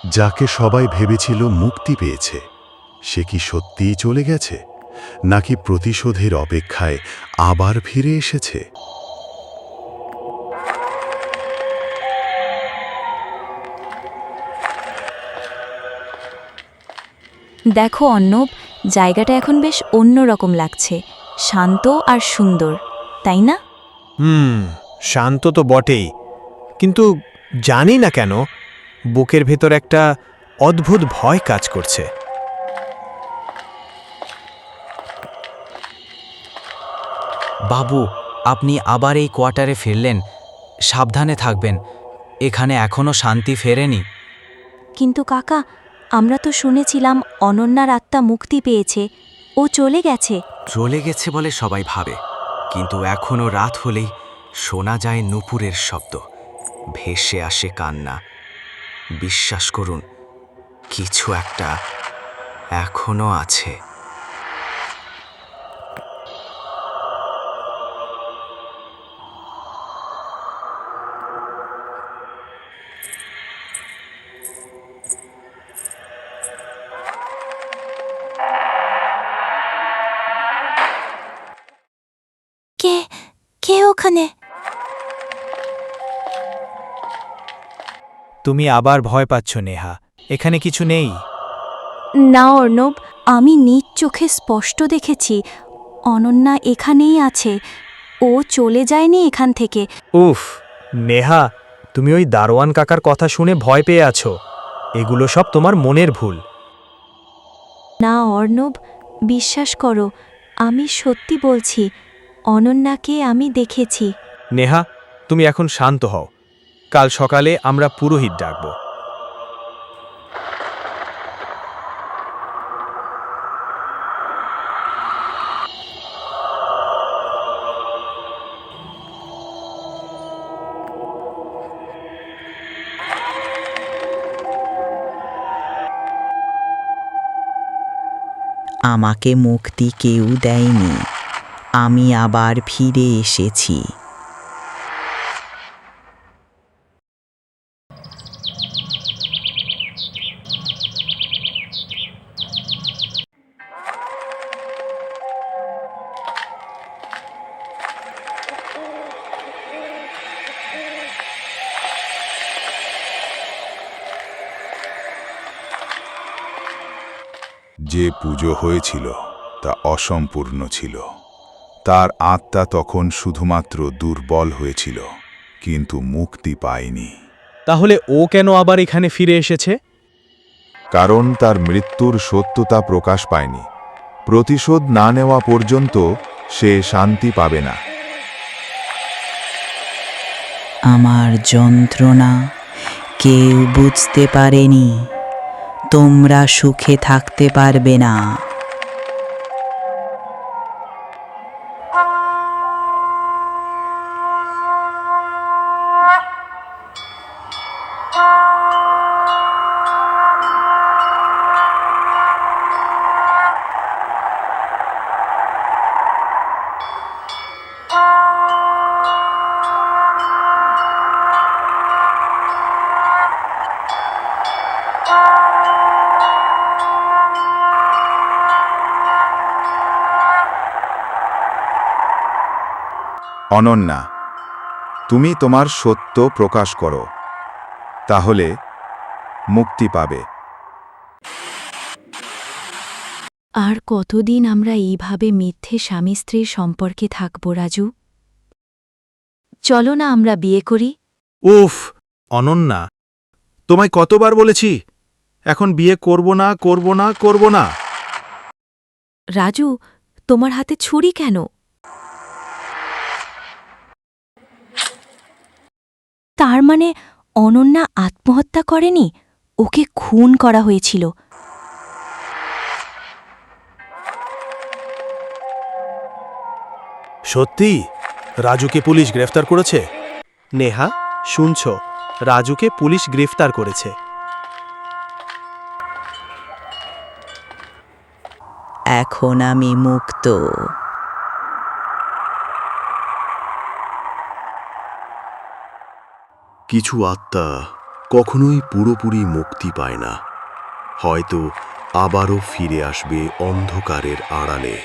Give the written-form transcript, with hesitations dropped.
যাকে সবাই ভেবেছিল মুক্তি পেয়েছে, সে কি সত্যিই চলে গেছে, নাকি প্রতিশোধের অপেক্ষায় আবার ফিরে এসেছে? দেখো অর্ণব, জায়গাটা এখন বেশ অন্যরকম লাগছে, শান্ত আর সুন্দর, তাই না? শান্ত তো বটেই, কিন্তু জানি না কেন বুকের ভেতর একটা অদ্ভুত ভয় কাজ করছে। বাবু, আপনি আবার এই কোয়ার্টারে ফিরলেন। সাবধানে থাকবেন, এখানে এখনো শান্তি ফেরেনি। কিন্তু কাকা, আমরা তো শুনেছিলাম অনন্যার আত্মা মুক্তি পেয়েছে, ও চলে গেছে। চলে গেছে বলে সবাই ভাবে, কিন্তু এখনো রাত হলেই শোনা যায় নূপুরের শব্দ, ভেসে আসে কান্না। বিশ্বাস করুন, কিছু একটা এখনো আছে। কে কে ওখানে? তুমি আবার ভয় পাচ্ছ নেহা, এখানে কিছু নেই। না অর্ণব, আমি নিজ চোখে স্পষ্ট দেখেছি অনন্যা এখানেই আছে, ও চলে যায়নি এখান থেকে। উফ নেহা, তুমি ওই দারোয়ান কাকার কথা শুনে ভয় পেয়ে আছো। এগুলো সব তোমার মনের ভুল। না অর্ণব, বিশ্বাস করো, আমি সত্যি বলছি, অনন্যাকে আমি দেখেছি। নেহা, তুমি এখন শান্ত হও। কাল সকালে আমরা পুরোহিত ডাকব। আমাকে মুক্তি কেউ দেয়নি, আমি আবার ফিরে এসেছি। যে পুজো হয়েছিল তা অসম্পূর্ণ ছিল। তার আত্মা তখন শুধুমাত্র দুর্বল হয়েছিল, কিন্তু মুক্তি পায়নি। তাহলে ও কেন আবার এখানে ফিরে এসেছে? কারণ তার মৃত্যুর সত্যতা প্রকাশ পায়নি। প্রতিশোধ না নেওয়া পর্যন্ত সে শান্তি পাবে না। আমার যন্ত্রণা কেউ বুঝতে পারেনি, তোমরা সুখে থাকতে পারবে না। অনন্যা, তুমি তোমার সত্য প্রকাশ করো, তাহলে মুক্তি পাবে। আর কতদিন আমরা এইভাবে মিথ্যে স্বামী স্ত্রীর সম্পর্কে থাকব রাজু? চলো না আমরা বিয়ে করি। উফ অনন্যা, তোমায় কতবার বলেছি এখন বিয়ে করব না, করব না, করব না। রাজু, তোমার হাতে ছুরি কেন? তার মানে অনন্যা আত্মহত্যা করেনি, ওকে খুন করা হয়েছিল। সত্যি? রাজুকে পুলিশ গ্রেফতার করেছে? নেহা, শুনছ, রাজুকে পুলিশ গ্রেফতার করেছে। এখন আমি মুক্ত। কিছু আত্মা কখনোই পুরোপুরি মুক্তি পায় না, হয়তো আবারও ফিরে আসবে অন্ধকারের আড়ালে।